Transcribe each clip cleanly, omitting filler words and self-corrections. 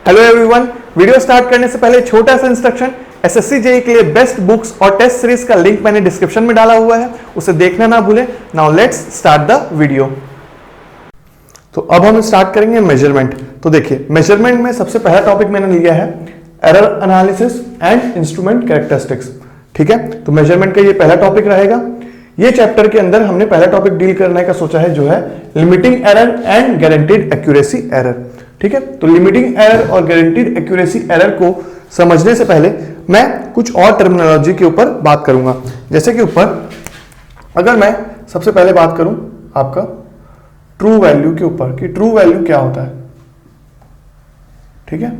Hello everyone, video start करने से पहले छोटा सा इंस्ट्रक्शन। एसएससी जेईई के लिए बेस्ट बुक्स और टेस्ट सीरीज का लिंक मैंने डिस्क्रिप्शन में डाला हुआ है, उसे देखना ना भूलें। Now let's start the video. तो अब हम स्टार्ट करेंगे मेजरमेंट। तो देखिए, मेजरमेंट में सबसे पहला टॉपिक मैंने लिया है error analysis and instrument characteristics. ठीक है, तो मेजरमेंट का ये पहला टॉपिक रहेगा। ये चैप्टर के अंदर हमने पहला टॉपिक डील करने का सोचा है, जो है limiting error and guaranteed accuracy error. ठीक है, तो लिमिटिंग एरर और गारंटीड एक्यूरेसी एरर को समझने से पहले मैं कुछ और टर्मिनोलॉजी के ऊपर बात करूंगा। जैसे कि ऊपर अगर मैं सबसे पहले बात करूं आपका ट्रू वैल्यू के ऊपर कि ट्रू वैल्यू क्या होता है। ठीक है,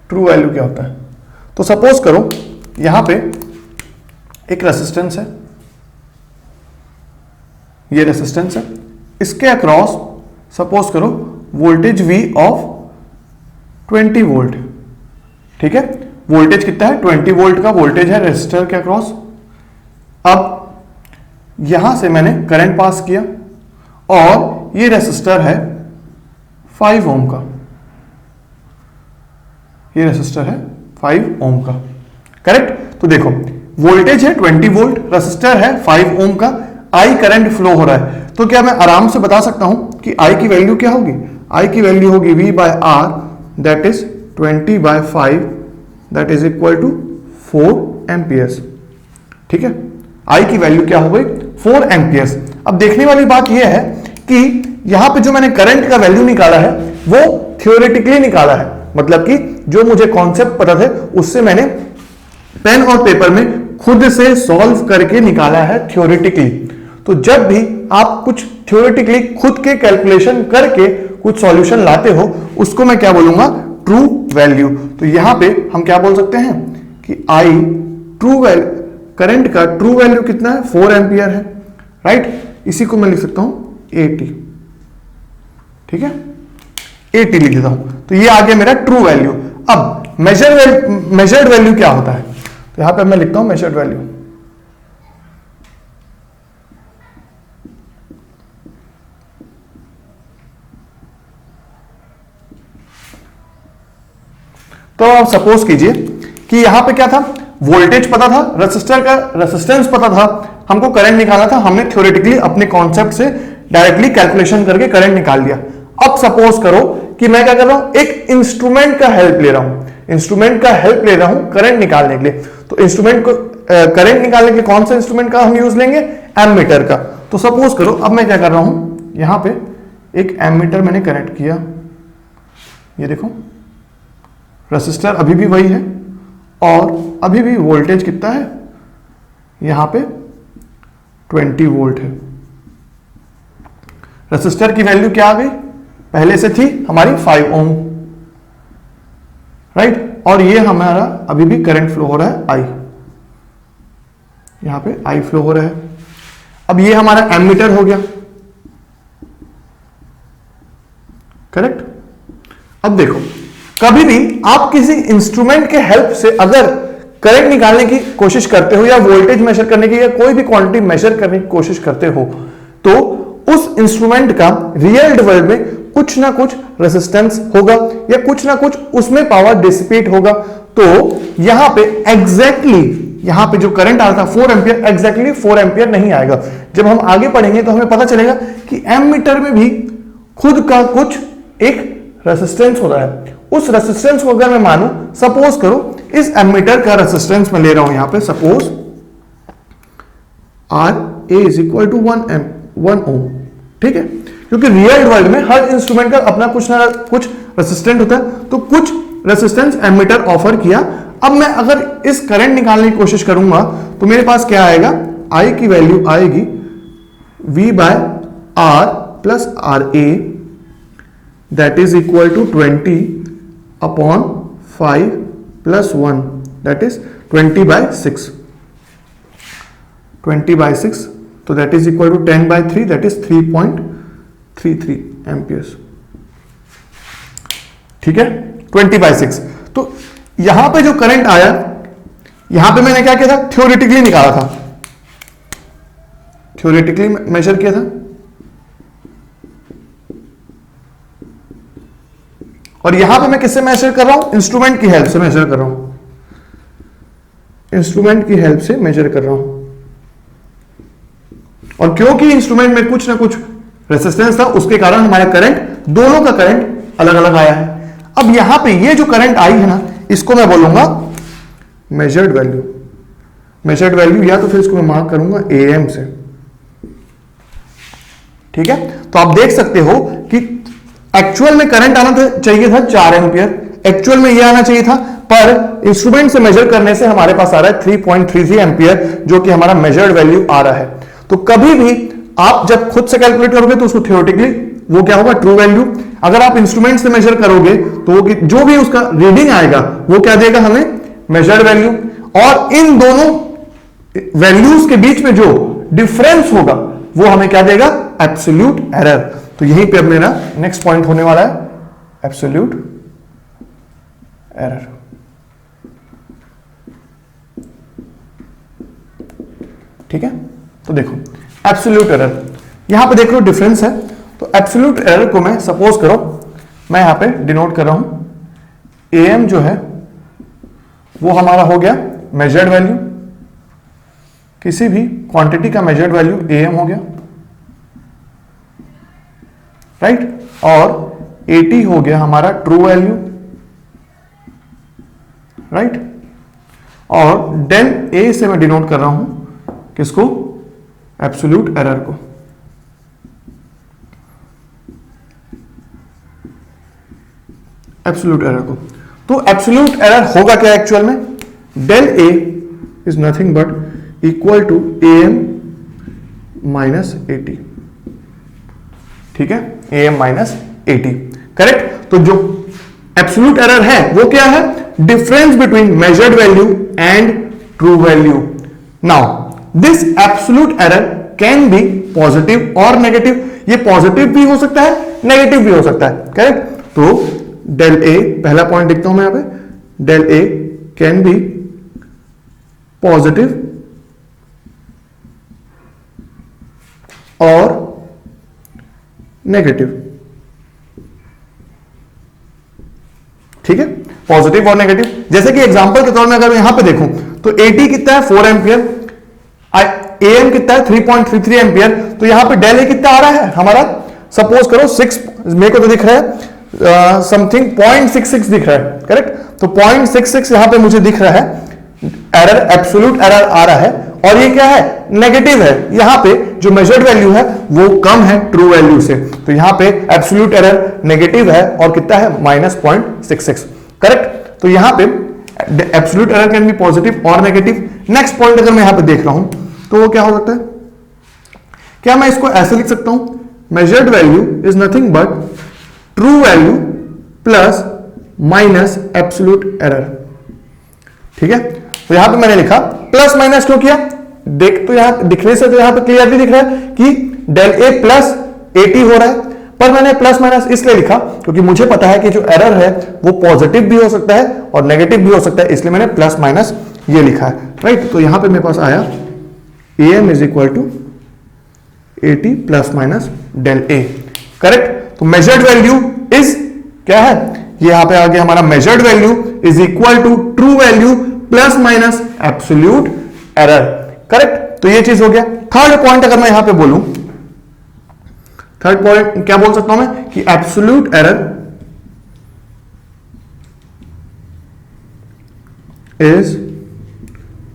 ट्रू वैल्यू क्या होता है। तो सपोज करो यहां पे एक रेसिस्टेंस है, ये रेसिस्टेंस है, इसके अक्रॉस सपोज करो वोल्टेज V ऑफ 20 वोल्ट। ठीक है, वोल्टेज कितना है, 20 वोल्ट का वोल्टेज है रेसिस्टर के अक्रॉस। अब यहां से मैंने करंट पास किया और ये रेसिस्टर है 5 ओम का, ये रेसिस्टर है 5 ओम का। करेक्ट। तो देखो वोल्टेज है 20 वोल्ट, रेसिस्टर है 5 ओम का, आई करंट फ्लो हो रहा है। तो क्या मैं आराम से बता सकता हूं कि आई की वैल्यू क्या होगी। आई की वैल्यू होगी V by R, that is 20 by 5, that is equal to 4 amperes. ठीक है, आई की वैल्यू क्या हो गई, 4 एम्पियर्स। अब देखने वाली बात यह है कि यहां पे जो मैंने करंट का वैल्यू निकाला है वो थ्योरेटिकली निकाला है, मतलब कि जो मुझे कॉन्सेप्ट पता थे उससे मैंने पेन और पेपर में खुद से सॉल्व करके निकाला है थ्योरेटिकली। तो जब भी आप कुछ थ्योरेटिकली खुद के कैलकुलेशन करके कुछ सॉल्यूशन लाते हो, उसको मैं क्या बोलूंगा, ट्रू वैल्यू। तो यहां पे हम क्या बोल सकते हैं कि आई ट्रू वैल्यू, करंट का ट्रू वैल्यू कितना है, 4 एम्पियर है। राइट, इसी को मैं लिख सकता हूं 80। ठीक है, 80 लिख देता हूं। तो ये आ गया मेरा ट्रू वैल्यू। अब मेजर्ड वैल्यू क्या होता है, तो यहां पे मैं लिखता हूं मेजर्ड वैल्यू। तो आप सपोज कीजिए कि यहां पे क्या था, वोल्टेज पता था, रेसिस्टर का रेसिस्टेंस पता था, हमको करंट निकालना था। हमने थ्योरेटिकली अपने कॉन्सेप्ट से डायरेक्टली कैलकुलेशन करके करंट निकाल लिया। अब सपोज करो कि मैं क्या कर रहा हूं, एक इंस्ट्रूमेंट का हेल्प ले रहा हूं, इंस्ट्रूमेंट का हेल्प ले रहा हूं करंट निकालने के लिए। तो इंस्ट्रूमेंट को करंट निकालने के लिए कौन सा इंस्ट्रूमेंट का हम यूज लेंगे, एमीटर का। तो सपोज करो अब मैं क्या कर रहा हूं, यहां पे एक एमीटर मैंने कनेक्ट किया, ये देखो रेसिस्टर अभी भी वही है और अभी भी वोल्टेज कितना है, यहां पे 20 वोल्ट है। रेसिस्टर की वैल्यू क्या आ गई, पहले से थी हमारी 5 ओम। राइट, और ये हमारा अभी भी करंट फ्लो हो रहा है आई, यहां पे आई फ्लो हो रहा है। अब ये हमारा एमीटर हो गया। करेक्ट। अब देखो कभी भी आप किसी इंस्ट्रूमेंट के हेल्प से अगर करंट निकालने की कोशिश करते हो या वोल्टेज मेजर करने की या कोई भी क्वांटिटी मेजर करने की कोशिश करते हो, तो उस इंस्ट्रूमेंट का रियल वर्ल्ड में कुछ ना कुछ रेजिस्टेंस होगा या कुछ ना कुछ उसमें पावर डिसिपेट होगा। तो यहां पे एग्जैक्टली यहां पे जो करंट आ रहा था 4 एम्पियर, एग्जैक्टली 4 एम्पियर नहीं आएगा। जब हम आगे पढ़ेंगे तो हमें पता चलेगा कि एमीटर में भी खुद का कुछ एक रेसिस्टेंस होता है। उस रेसिस्टेंस को अगर मैं मानूं, सपोज करो इस एमीटर का रेसिस्टेंस मैं ले रहा हूं यहां पे, suppose R A is equal to 1 ohm. ठीक है, क्योंकि रियल वर्ल्ड में हर इंस्ट्रूमेंट का अपना कुछ ना कुछ रेसिस्टेंट होता है, तो कुछ रेसिस्टेंस एमीटर ऑफर किया। अब मैं अगर इस करंट निकालने की कोशिश करूंगा तो मेरे पास क्या आएगा, आई की वैल्यू आएगी V by R plus RA, that is equal to 20 upon 5 plus 1, that is 20 by 6, 20 by 6, तो that is equal to 10 by 3, that is 3.33 amperes. ठीक है, 20 बाय 6। तो यहां पे जो करंट आया, यहां पे मैंने क्या किया था, थ्योरेटिकली निकाला था, थ्योरेटिकली मेजर किया था और यहां पे मैं किससे मेजर कर रहा हूं, इंस्ट्रूमेंट की हेल्प से मेजर कर रहा हूं, इंस्ट्रूमेंट की हेल्प से मेजर कर रहा हूं। और क्योंकि इंस्ट्रूमेंट में कुछ ना कुछ रेसिस्टेंस था, उसके कारण हमारा करंट, दोनों का करंट अलग अलग आया है। अब यहां पे ये जो करंट आई है ना, इसको मैं बोलूंगा मेजर्ड वैल्यू, मेजर्ड वैल्यू, या तो फिर इसको मैं मार्क करूंगा एएम से। ठीक है, तो आप देख सकते हो कि एक्चुअल में करंट आना चाहिए था 4 एम्पियर, एक्चुअल में ये आना चाहिए था, पर इंस्ट्रूमेंट से मेजर करने से हमारे पास आ रहा है 3.33 एम्पियर, जो कि हमारा मेजर्ड वैल्यू आ रहा है। तो कभी भी आप जब खुद से कैलकुलेट करोगे तो उसको थियोरेटिकली वो क्या होगा, ट्रू वैल्यू। अगर आप इंस्ट्रूमेंट से मेजर करोगे तो वो जो भी उसका रीडिंग आएगा वो क्या देगा हमें, मेजर्ड वैल्यू। और इन दोनों वैल्यूज के बीच में जो डिफरेंस होगा वो हमें क्या देगा, एब्सोल्यूट एरर। तो यहीं पे अब मेरा नेक्स्ट पॉइंट होने वाला है, एब्सोल्यूट एरर। ठीक है, तो देखो एब्सोल्यूट एरर, यहां पे देख लो डिफरेंस है। तो एब्सोल्यूट एरर को मैं सपोज करो मैं यहां पे डिनोट कर रहा हूं, एएम जो है वो हमारा हो गया मेजर्ड वैल्यू, किसी भी क्वांटिटी का मेजर्ड वैल्यू एएम हो गया, राइट। और एटी हो गया हमारा ट्रू वैल्यू, राइट। और डेल ए से मैं डिनोट कर रहा हूं किसको, एब्सोल्यूट एरर को। एब्सोल्यूट एरर को, तो एब्सोल्यूट एरर होगा क्या एक्चुअल में, del A is nothing but equal to AM minus 80। ठीक है, एएम माइनस 80, करेक्ट। तो जो एब्सोल्यूट एरर है वो क्या है, difference between measured value and true value. Now this absolute error can be positive और नेगेटिव, ये पॉजिटिव भी हो सकता है, नेगेटिव भी हो सकता है, करेक्ट। तो डेल ए, पहला पॉइंट लिखता हूं मैं यहां पे, del A can be positive और नेगेटिव। ठीक है, पॉजिटिव और नेगेटिव। जैसे कि एग्जांपल के तौर में अगर मैं यहां पे देखूं तो 80 कितना है, 4 एम्पियर, एएम कितना है 3.33 एम्पियर। तो यहां पे डेल ए कितना आ रहा है हमारा, सपोज करो 6, मेरे को तो दिख रहा है समथिंग 0.66 दिख रहा है, करेक्ट। तो 0.66 यहां पे मुझे दिख रहा है, एरर, एब्सोल्यूट एरर आ रहा है, और ये क्या है, नेगेटिव है। यहां पे जो मेजर्ड वैल्यू है वो कम है ट्रू वैल्यू से, तो यहां पे एब्सोल्यूट एरर नेगेटिव है और कितना है, -0.66, करेक्ट। तो यहां पे absolute error can be positive और नेगेटिव। नेक्स्ट पॉइंट अगर मैं यहां पे देख रहा हूं तो वो क्या हो सकता है, क्या मैं इसको ऐसे लिख सकता हूं, measured value is nothing but true value plus minus absolute error. ठीक है, तो यहां पे मैंने लिखा प्लस माइनस क्यों किया, देख तो यहां दिखने से तो यहां पे क्लियरली दिख रहा है कि डेल ए प्लस 80 हो रहा है, पर मैंने प्लस माइनस इसलिए लिखा क्योंकि मुझे पता है कि जो एरर है वो पॉजिटिव भी हो सकता है और नेगेटिव भी हो सकता है, इसलिए मैंने प्लस माइनस ये लिखा है, राइट। तो यहां पे मेरे पास आया AM is equal to 80 plus minus del A, correct. तो मेजर्ड वैल्यू इज क्या है, ये यहां पे आ गया हमारा, measured value is equal to true value plus minus absolute error, correct. तो ये चीज हो गया। थर्ड पॉइंट अगर मैं यहां पे बोलूं, थर्ड पॉइंट क्या बोल सकता हूं मैं, कि एब्सोल्यूट एरर इज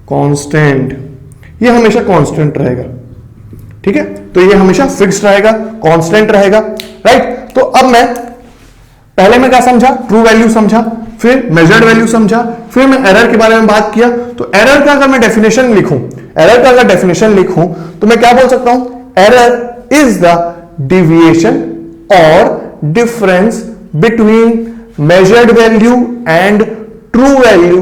कांस्टेंट, ये हमेशा कांस्टेंट रहेगा। ठीक है, तो ये हमेशा फिक्स्ड रहेगा, कांस्टेंट रहेगा, राइट। तो अब मैं पहले मैं क्या समझा, ट्रू वैल्यू समझा, फिर मेजर्ड वैल्यू समझा, फिर मैं एरर के बारे में बात किया। तो एरर का अगर मैं डेफिनेशन लिखूं, एरर का अगर डेफिनेशन लिखूं तो मैं क्या बोल सकता हूं, एरर इज द डिविएशन और difference between measured value and true value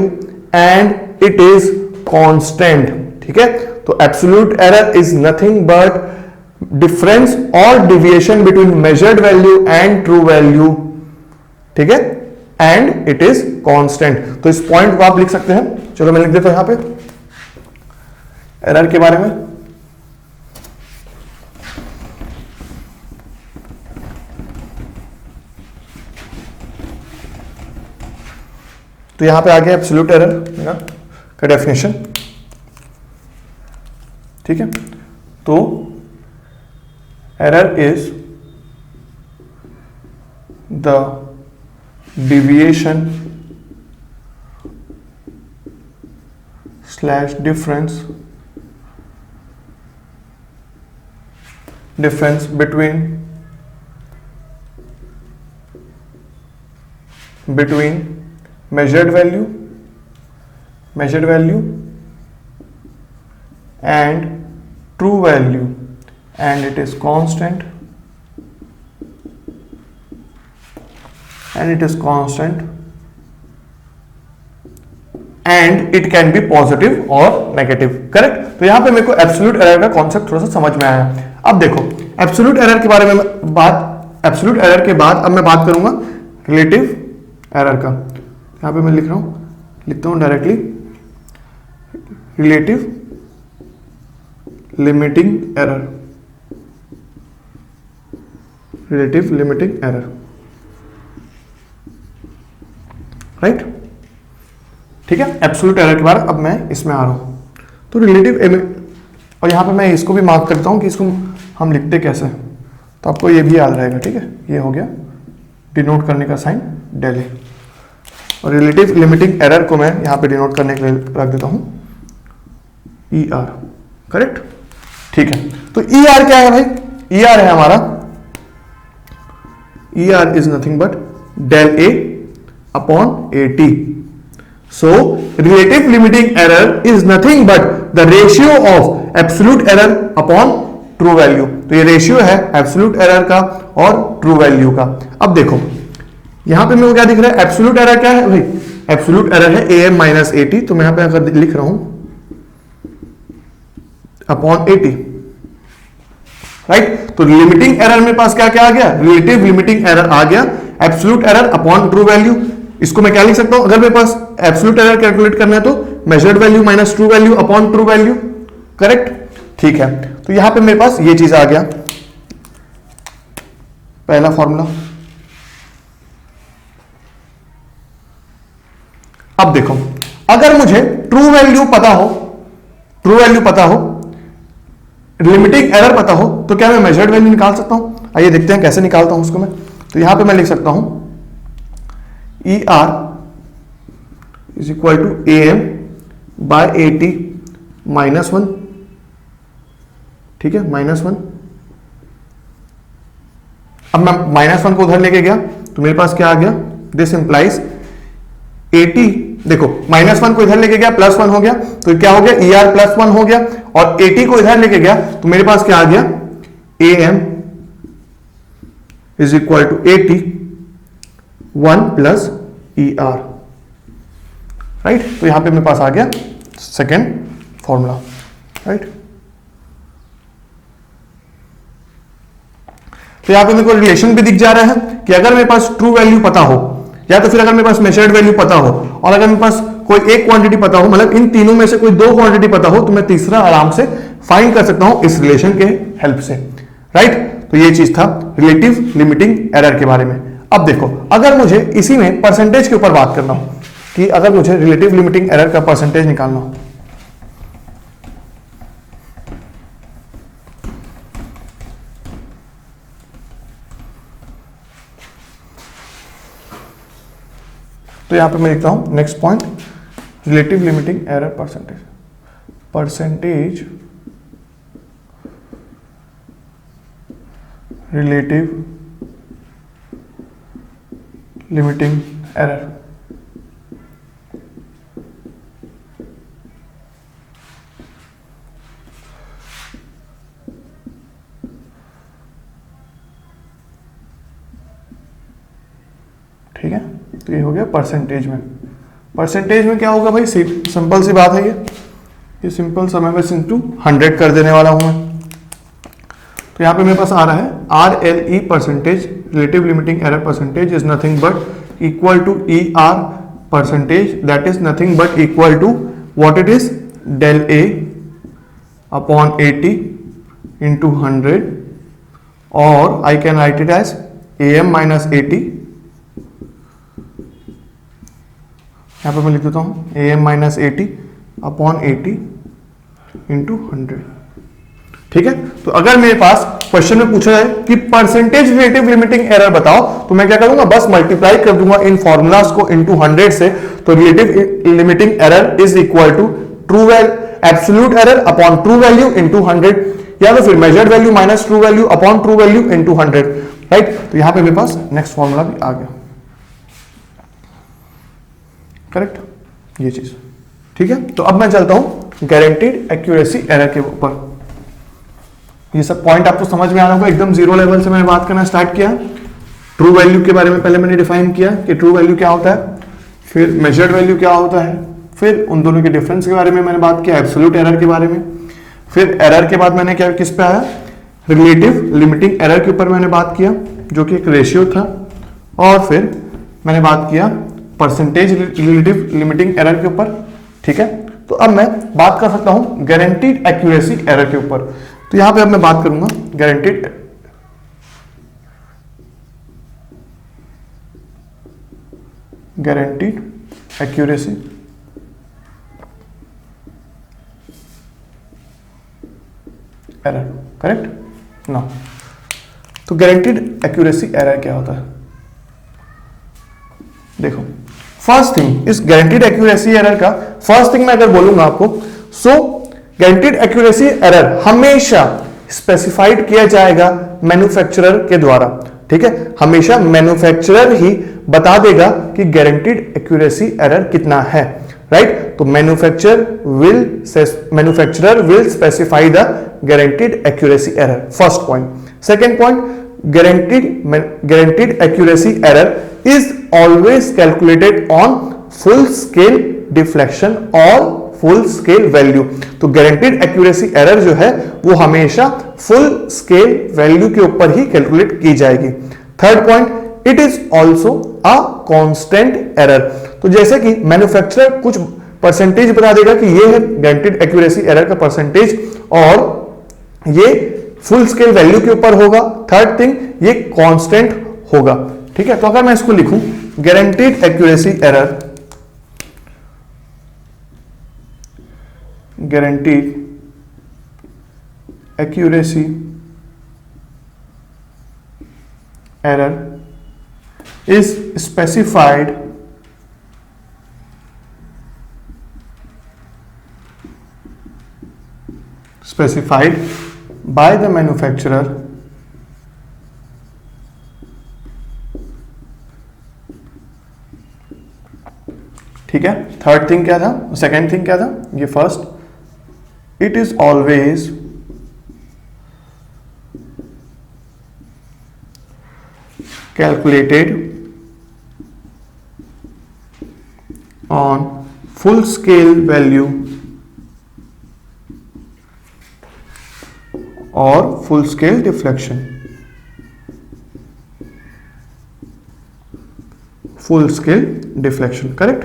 and it is constant. ठीक है, तो absolute error is nothing but difference और deviation between measured value and true value, ठीक है, एंड इट इज कांस्टेंट। तो इस point को आप लिख सकते हैं। चलो मैं लिख देता हूं यहां पे एरर के बारे में। तो यहां पे आ गया एब्सोल्यूट एरर का डेफिनेशन। ठीक है, तो error is the deviation slash difference between measured value and true value, and it is constant, and it can be positive और नेगेटिव। करेक्ट, तो यहां पे मेरे को एब्सोल्यूट एरर का कॉन्सेप्ट थोड़ा सा समझ में आया। अब देखो एब्सोल्यूट एरर के बारे में एब्सोल्यूट एरर के बाद अब मैं बात करूंगा रिलेटिव एरर का। यहां पे मैं लिखता हूं directly relative limiting error, right. ठीक है, एब्सोल्यूट एरर के बाद अब मैं इसमें आ रहा हूं, तो रिलेटिव, और यहां पे मैं इसको भी मार्क करता हूं कि इसको हम लिखते कैसे, तो आपको ये भी याद रहेगा। ठीक है, ये हो गया डिनोट करने का साइन डेल ए, और रिलेटिव लिमिटिंग एरर को मैं यहां पे डिनोट करने के लिए रख देता हूं ई आर। करेक्ट, ठीक है, तो ई आर क्या है भाई? ई आर है हमारा, E R is nothing but del A upon A T. So relative limiting error is nothing but the ratio of absolute error upon true value। तो ये रेशियो है एब्सोल्यूट एरर का और ट्रू वैल्यू का। अब देखो यहां पे मेरे को क्या दिख रहा है? एब्सोल्यूट एरर क्या है भाई? एब्सोल्यूट एरर है am माइनस ए टी, तो मैं यहां पे अगर लिख रहा हूं अपॉन ए टी, राइट। तो लिमिटिंग एरर मेरे पास क्या क्या आ गया? रिलेटिव लिमिटिंग एरर आ गया, absolute error upon true value. इसको मैं क्या लिख सकता हूं? अगर मेरे पास एब्सोल्यूट एरर कैलकुलेट करना है तो measured value minus true value upon true value. Correct, ठीक है, तो यहां पे मेरे पास ये चीज आ गया पहला फॉर्मूला। अब देखो अगर मुझे ट्रू वैल्यू पता हो, लिमिटिंग एरर पता हो, तो क्या मैं मेजर्ड वैल्यू निकाल सकता हूं? आइए देखते हैं कैसे निकालता हूं उसको मैं। तो यहां पे मैं लिख सकता हूं E R is equal to A M by A T minus one. ठीक है, -1। अब मैं -1 को उधर लेके गया तो मेरे पास क्या आ गया? दिस इंप्लाइज 80, देखो -1 को इधर लेके गया +1 हो गया, तो क्या हो गया? ई आर +1 हो गया, और 80 को इधर लेके गया तो मेरे पास क्या आ गया? A M is equal to 80 1 plus E R, right. तो यहां पे मेरे पास आ गया सेकेंड फॉर्मूला, राइट। तो यहां पे मेरे को रिलेशन भी दिख जा रहा है कि अगर मेरे पास ट्रू वैल्यू पता हो, या तो फिर अगर मेरे पास मेजर्ड वैल्यू पता हो, और अगर मेरे पास कोई एक क्वांटिटी पता हो, मतलब इन तीनों में से कोई दो क्वांटिटी पता हो, तो मैं तीसरा आराम से फाइंड कर सकता हूं इस रिलेशन के हेल्प से, राइट। तो ये चीज था रिलेटिव लिमिटिंग एरर के बारे में। अब देखो अगर मुझे इसी में परसेंटेज के ऊपर बात करना हो, कि अगर मुझे रिलेटिव लिमिटिंग एरर का परसेंटेज निकालना हो, तो यहां पे मैं लिखता हूं next point, relative limiting error percentage relative limiting error. ठीक है, तो ये हो गया परसेंटेज में। परसेंटेज में क्या होगा भाई? सिंपल सी बात है, ये सिंपल सा मैं बस इनटू 100 कर देने वाला हूं मैं। तो यहां पे मेरे पास आ रहा है RLE percentage, relative limiting error percentage is nothing but equal to ER percentage, that is nothing but equal to what it is? Del A upon 80 into 100, और I can write it as AM minus 80 यहाँ पे मैं लिख देता हूँ AM minus 80 upon 80 into 100। ठीक है, तो अगर मेरे पास क्वेश्चन में पूछा जाए कि परसेंटेज रिलेटिव लिमिटिंग एरर बताओ, तो मैं क्या करूंगा, बस मल्टीप्लाई कर दूंगा इन फॉर्मूलाज को इनटू 100 से। तो relative limiting error is equal to true absolute error upon true value into 100, या तो फिर measured value minus true value upon true value into 100। Right, तो यहां पे मेरे पास नेक्स्ट फॉर्मूला भी आ गया। करेक्ट, ये चीज ठीक है। तो अब मैं चलता हूं गारंटीड एक्यूरेसी एरर के ऊपर। ये सब पॉइंट आपको समझ में आ रहा होगा, एकदम जीरो लेवल से मैंने बात करना स्टार्ट किया। ट्रू वैल्यू के बारे में पहले मैंने डिफाइन किया कि ट्रू वैल्यू क्या होता है, फिर मेजर्ड वैल्यू क्या होता है, फिर उन दोनों के डिफरेंस के बारे में मैंने बात किया, एब्सोल्यूट एरर के बारे में, फिर एरर के बाद मैंने क्या किस पे आया, रिलेटिव लिमिटिंग एरर के ऊपर मैंने बात किया जो कि एक रेशियो था, और फिर मैंने बात किया परसेंटेज रिलेटिव लिमिटिंग एरर के ऊपर। ठीक है, तो अब मैं बात कर सकता हूं गारंटीड एक्यूरेसी एरर के ऊपर। तो यहां पे अब मैं बात करूंगा गारंटीड एक्यूरेसी एरर। करेक्ट ना, तो गारंटीड एक्यूरेसी एरर क्या होता है, देखो फर्स्ट थिंग इस गारंटीड एक्यूरेसी एरर का फर्स्ट थिंग मैं अगर बोलूंगा आपको, सो गारंटीड एक्यूरेसी एरर हमेशा स्पेसिफाइड किया जाएगा मैन्युफैक्चरर के द्वारा। ठीक है, हमेशा मैन्युफैक्चरर ही बता देगा कि गारंटीड एक्यूरेसी एरर कितना है। राइट, तो manufacturer will specify the guaranteed accuracy error, first point. Second point, guaranteed accuracy error is always calculated on full scale deflection और full scale value। तो guaranteed accuracy error जो है वो हमेशा full scale value के ऊपर ही calculate की जाएगी। Third point, it is also a constant error। तो जैसे कि मैन्युफैक्चरर कुछ परसेंटेज बता देगा कि ये है guaranteed accuracy error का परसेंटेज और ये फुल स्केल वैल्यू के ऊपर होगा। थर्ड थिंग, ये कांस्टेंट होगा। ठीक है, तो अगर मैं इसको लिखूं guaranteed accuracy error, guaranteed accuracy error is specified by the manufacturer ठीक है। थर्ड थिंग क्या था, सेकेंड थिंग क्या था, ये first, it is always calculated on full scale value और full scale deflection. Full scale deflection, correct.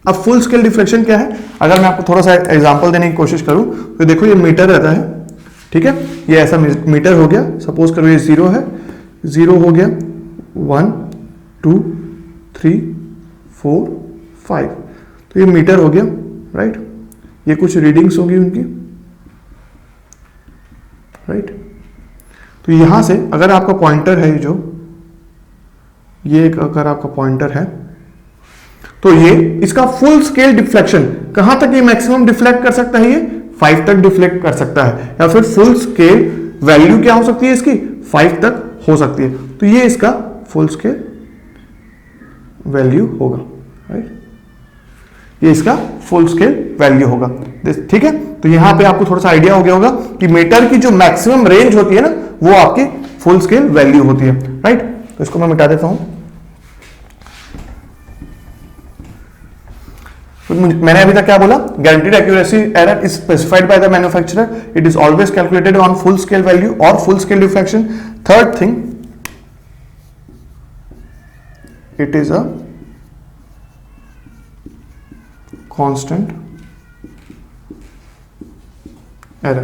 अब full scale deflection क्या है, अगर मैं आपको थोड़ा सा एग्जांपल देने की कोशिश करूं तो देखो ये मीटर रहता है। ठीक है, ये ऐसा मीटर हो गया, सपोज करो ये 0 है, 0 हो गया 1 2 3 4 5, तो ये मीटर हो गया। राइट, ये कुछ रीडिंग्स होगी उनकी। राइट, तो यहां से अगर आपका पॉइंटर है जो ये अगर आपका पॉइंटर है तो ये इसका फुल स्केल डिफ्लेक्शन कहां तक ये मैक्सिमम डिफ्लेक्ट कर सकता है, ये 5 तक डिफ्लेक्ट कर सकता है, या फिर फुल स्केल वैल्यू क्या हो सकती है इसकी 5 तक हो सकती है। तो ये इसका फुल स्केल वैल्यू होगा। राइट, ये इसका फुल स्केल वैल्यू होगा। ठीक है, तो यहां पे आपको थोड़ा सा आइडिया हो गया होगा कि मीटर की जो मैक्सिमम रेंज होती है ना वो आपकी फुल स्केल वैल्यू होती है। राइट, तो इसको मैं मिटा देता हूं। तो मैंने अभी तक क्या बोला, guaranteed accuracy error is specified by the manufacturer, it is always calculated on full scale value और full scale deflection. Third thing, it is a constant error.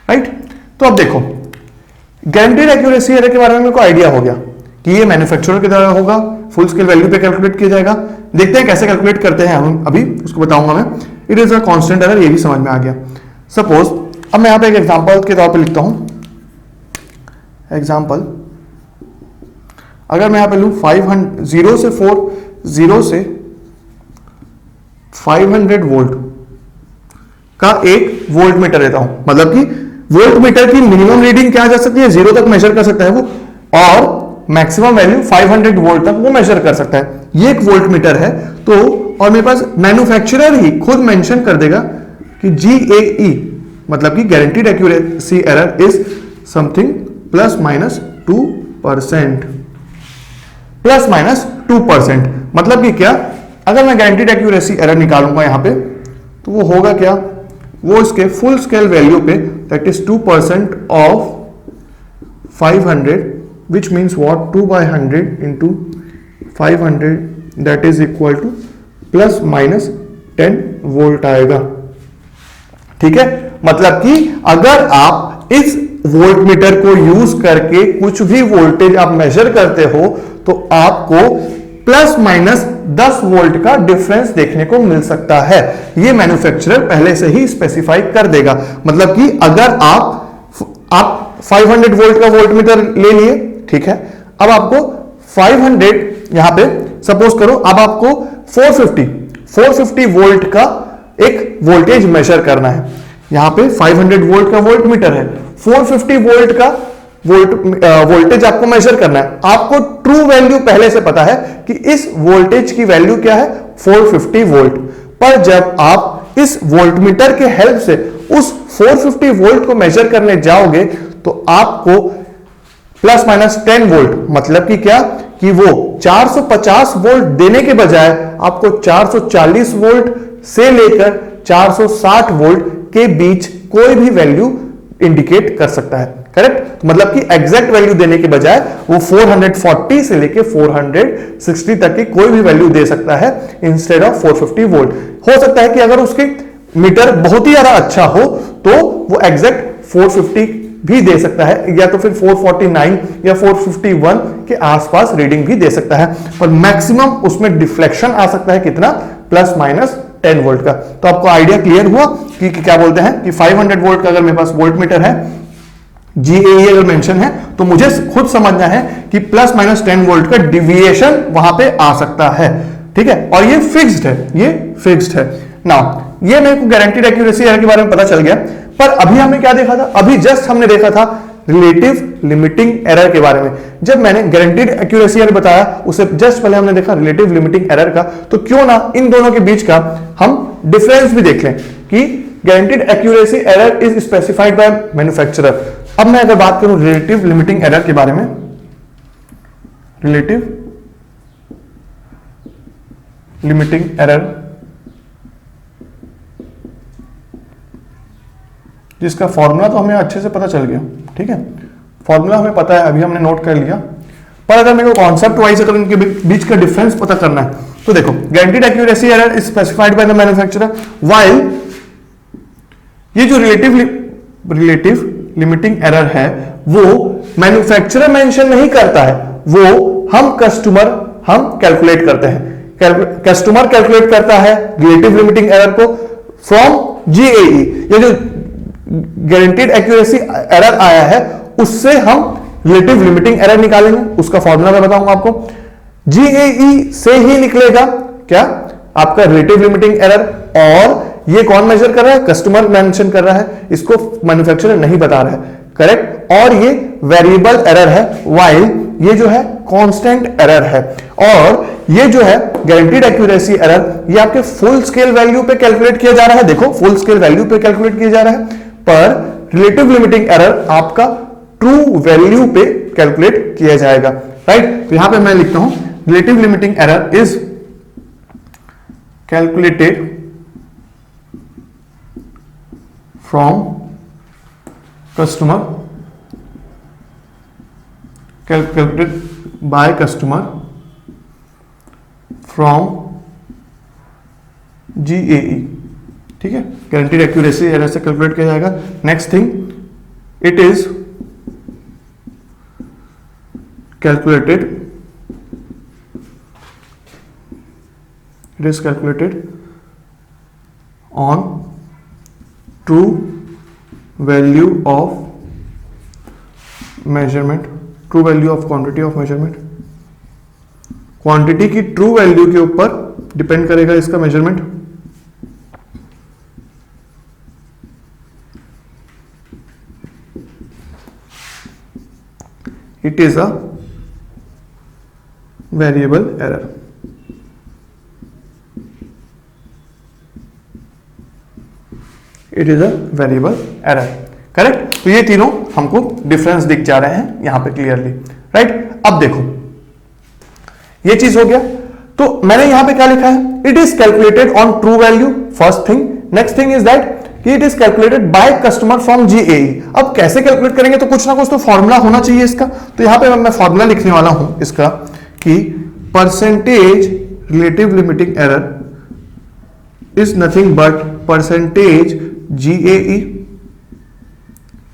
Right, तो अब देखो गारंटीड एक्यूरेसी एरर के बारे में मेरे को आइडिया हो गया कि ये मैन्युफैक्चरर की तरह होगा, फुल स्केल वैल्यू पे कैलकुलेट किया जाएगा। देखते हैं कैसे कैलकुलेट करते हैं हम, अभी उसको बताऊंगा मैं। It is a constant error, ये भी समझ में आ गया। सपोज अब मैं यहां पे एक एग्जांपल के तौर पे लिखता हूं। एग्जांपल अगर मैं यहां पे लूं 500 0 से 500 वोल्ट का एक वोल्ट मीटर लेता हूं, मतलब कि वोल्ट मीटर की मिनिमम रीडिंग क्या जा सकती है, 0 तक मेजर कर सकता है वो, और मैक्सिमम वैल्यू 500 वोल्ट तक वो मेजर कर सकता है। ये एक वोल्ट मीटर है। तो और मेरे पास मैन्युफैक्चरर ही खुद मेंशन कर देगा कि GAE मतलब कि guaranteed accuracy error is something ±2%। ±2% मतलब कि क्या, अगर मैं गारंटीड एक्यूरेसी एरर निकालूंगा यहां पे तो वो होगा क्या, वो इसके फुल स्केल वैल्यू पे that is 2% of 500 which means what, 2/100 into 500 that is equal to ±10 volt आएगा। ठीक है, मतलब कि अगर आप इस वोल्ट मीटर को यूज करके कुछ भी वोल्टेज आप मेजर करते हो तो आपको ±10 वोल्ट का डिफरेंस देखने को मिल सकता है। ये मैन्युफैक्चरर पहले से ही स्पेसिफाई कर देगा। मतलब कि अगर आप 500 वोल्ट का वोल्ट मीटर ले लिए, ठीक है, अब आपको 500 यहां पे सपोज करो, अब आपको 450 वोल्ट का एक वोल्टेज मेजर करना है। यहां पे 500 वोल्ट का वोल्ट मीटर है, 450 वोल्ट का वोल्टेज आपको मेजर करना है। आपको ट्रू वैल्यू पहले से पता है कि इस वोल्टेज की वैल्यू क्या है, 450 वोल्ट। पर जब आप इस वोल्ट मीटर के हेल्प से उस 450 वोल्ट को मेजर करने जाओगे तो आपको ±10 वोल्ट, मतलब कि क्या, कि वो 450 वोल्ट देने के बजाय आपको 440 वोल्ट से लेकर 460 वोल्ट के बीच कोई भी वैल्यू इंडिकेट कर सकता है। करेक्ट, मतलब कि एग्जैक्ट वैल्यू देने के बजाय वो 440 से लेकर 460 तक की कोई भी वैल्यू दे सकता है इंस्टेड ऑफ 450 वोल्ट। हो सकता है कि अगर उसके मीटर बहुत ही ज्यादा अच्छा हो तो वो एग्जैक्ट 450 भी दे सकता है, या तो फिर 449 या 451 के आसपास रीडिंग भी दे सकता है, पर मैक्सिमम उसमें डिफ्लेक्शन आ सकता है कितना, ±10 वोल्ट का। तो आपको आइडिया क्लियर हुआ कि क्या बोलते हैं कि 500 वोल्ट का अगर मेरे पास वोल्ट मीटर है, GAE अगर मेंशन है, तो मुझे खुद समझना है कि ±10 वोल्ट का डिविएशन वहां पे आ सकता है। ठीक है, और ये फिक्स्ड है, ये फिक्स्ड है। नाउ ये मेरे को गारंटीड एक्यूरेसी एरर के बारे में पता चल गया। पर अभी हमने क्या देखा था, अभी जस्ट हमने देखा था रिलेटिव लिमिटिंग एरर के बारे में। जब मैंने गारंटीड एक्यूरेसी एरर बताया उससे जस्ट पहले हमने देखा रिलेटिव लिमिटिंग एरर का, तो क्यों ना इन दोनों के बीच का हम डिफरेंस भी देख लें कि guaranteed accuracy error is specified bye manufacturer. अब मैं अगर बात करूं रिलेटिव लिमिटिंग एरर के बारे में, रिलेटिव लिमिटिंग एरर जिसका फॉर्मूला तो हमें अच्छे से पता चल गया। ठीक है, फॉर्मूला हमें पता है, अभी हमने नोट कर लिया। पर अगर मेरे को कॉन्सेप्ट वाइज अगर इनके बीच का डिफरेंस पता करना है तो देखो, guaranteed accuracy error is specified by the manufacturer, while ये जो रिलेटिव लिमिटिंग एरर है वो मैन्युफैक्चरर मेंशन नहीं करता है, वो हम कैलकुलेट करते हैं। कस्टमर कैलकुलेट करता है रिलेटिव लिमिटिंग एरर को फ्रॉम GAE। ये जो गारंटीड एक्यूरेसी एरर आया है उससे हम रिलेटिव लिमिटिंग एरर निकालेंगे। उसका फॉर्मूला मैं बताऊंगा आपको। GAE से ही निकलेगा क्या, आपका रिलेटिव लिमिटिंग एरर, और ये कौन मेजर कर रहा है, कस्टमर मेंशन कर रहा है, इसको मैन्युफैक्चरर नहीं बता रहा है। करेक्ट, और ये वेरिएबल एरर है, व्हाइल ये जो है कांस्टेंट एरर है। और ये जो है गारंटीड एक्यूरेसी एरर, ये आपके फुल स्केल वैल्यू पे कैलकुलेट किया जा रहा है। देखो, फुल स्केल वैल्यू पे कैलकुलेट किया जा रहा है, पर रिलेटिव लिमिटिंग एरर आपका ट्रू वैल्यू पे कैलकुलेट किया जाएगा। राइट, तो यहां पे मैं लिखता हूं relative limiting error is calculated from customer, calculated by customer from GAE। ठीक है, गारंटीड एक्यूरेसी एरर से कैलकुलेट किया जाएगा। Next thing, it is calculated, it is calculated on true value of measurement, true value of quantity of measurement, quantity की true value के ऊपर depend करेगा इसका measurement. It is a variable error. It is a variable error, correct. तो ये तीनों हमको difference दिख जा रहे हैं यहां पे क्लियरली, राइट। अब देखो ये चीज हो गया, तो मैंने यहां पे क्या लिखा है, it is calculated on true value, first thing. Next thing is that it is calculated by customer from GAE. अब कैसे कैलकुलेट करेंगे, तो कुछ ना कुछ तो फॉर्मूला होना चाहिए इसका। तो यहां पे मैं फॉर्मूला लिखने वाला हूं इसका कि percentage relative limiting error is nothing but percentage GAE.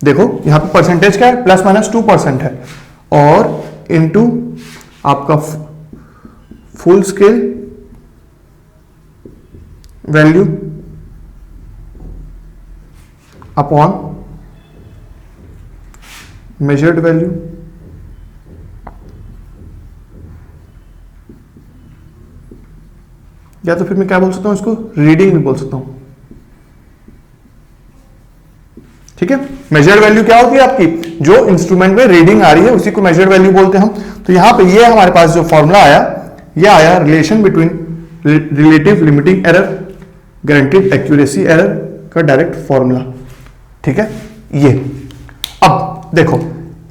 देखो यहां पे परसेंटेज क्या है, ±2% है, और इनटू आपका full scale value upon measured value. या तो फिर मैं क्या बोल सकता हूं इसको, रीडिंग भी बोल सकता हूं, ठीक है। मेजर्ड वैल्यू क्या होती है आपकी, जो इंस्ट्रूमेंट में रीडिंग आ रही है उसी को मेजर्ड वैल्यू बोलते हैं हम। तो यहां पे ये हमारे पास जो फॉर्मूला आया, ये आया relation between relative limiting error guaranteed accuracy error का डायरेक्ट फॉर्मूला, ठीक है। ये अब देखो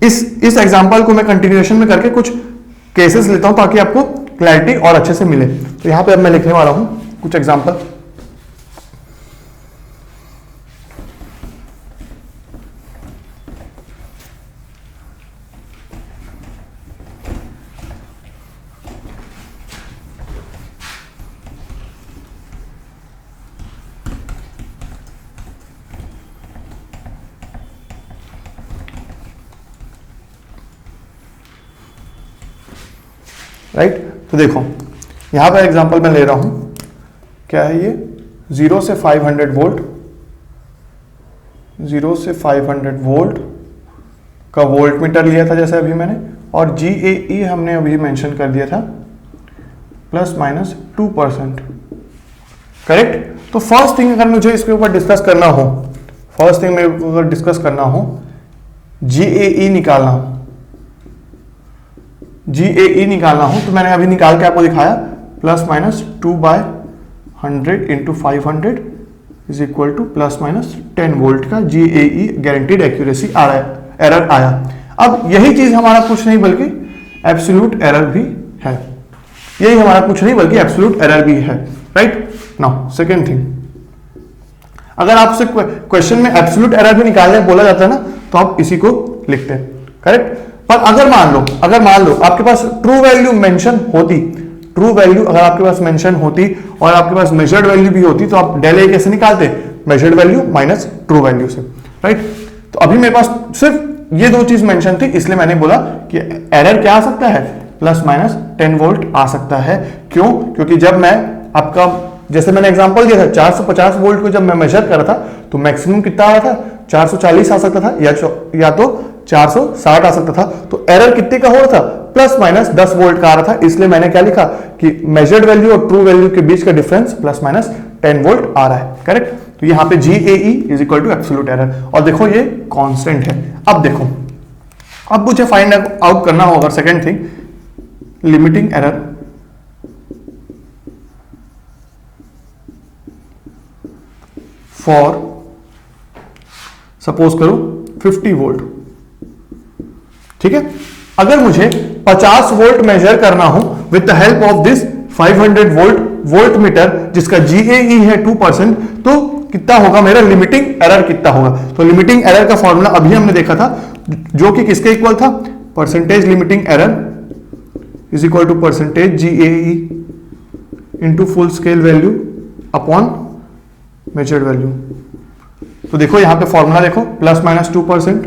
इस एग्जांपल को मैं कंटिन्यूएशन में करके कुछ केसेस लेता हूं ताकि आपको क्लैरिटी और अच्छे से मिले। तो यहां पे अब मैं लिखने वाला हूं कुछ एग्जांपल। राइट, तो देखो यहां पर एग्जांपल मैं ले रहा हूं, क्या है ये, 0 से 500 वोल्ट, 0 से 500 वोल्ट का वोल्ट मीटर लिया था जैसे अभी मैंने, और जीएई हमने अभी मेंशन कर दिया था ±2%, करेक्ट। तो फर्स्ट थिंग अगर मुझे इसके ऊपर डिस्कस करना हो, फर्स्ट थिंग मेरे को अगर डिस्कस करना हो, जीएई निकालना हो, जीएई निकालना हो, तो मैंने अभी निकाल के आपको दिखाया, ±2/100 into 500 is equal to ±10 volt का जीएई गारंटीड एक्यूरेसी आ रहा है, एरर आया। अब यही चीज हमारा कुछ नहीं बल्कि एब्सोल्यूट एरर भी है, यही हमारा कुछ नहीं बल्कि एब्सोल्यूट एरर भी है, राइट। नाउ सेकेंड थिंग, अगर आपसे क्वेश्चन में एब्सोल्यूट एरर भी निकालने बोला जाता है ना, तो आप इसी को लिखते हैं, करेक्ट। पर अगर मान लो आपके पास ट्रू वैल्यू मेंशन होती, ट्रू वैल्यू अगर आपके पास मेंशन होती और आपके पास मेजर्ड वैल्यू भी होती, तो आप डेल ए कैसे निकालते, measured value minus true value से, राइट। तो अभी मेरे पास सिर्फ ये दो चीज मेंशन थी, इसलिए मैंने बोला कि एरर क्या आ सकता है, ±10 वोल्ट आ सकता है। क्यों, क्योंकि जब मैं आपका, जैसे मैंने एग्जांपल दिया था, 450 वोल्ट को जब मैं मेजर कर रहा था तो मैक्सिमम कितना आ रहा था, 440 आ सकता था, या तो 460 आ सकता था। तो एरर कितने का हो रहा था, ±10 वोल्ट का आ रहा था, इसलिए मैंने क्या लिखा कि मेजर्ड वैल्यू और ट्रू वैल्यू के बीच का डिफरेंस ±10 वोल्ट आ रहा है, करेक्ट। तो यहां पे GAE is equal to absolute error, और देखो ये कांस्टेंट है। अब देखो, अब मुझे फाइंड आउट करना होगा second thing, limiting error for suppose करो 50 वोल्ट, ठीक है। अगर मुझे 50 वोल्ट मेजर करना हो with the help of this 500 volt meter जिसका जीएई है 2%, तो कितना होगा मेरा लिमिटिंग एरर कितना होगा। तो लिमिटिंग एरर का फॉर्मूला अभी हमने देखा था, जो कि किसके इक्वल था, percentage limiting error is equal to percentage GAE into full scale value upon measured value. तो देखो यहां पे फॉर्मूला देखो, ±2%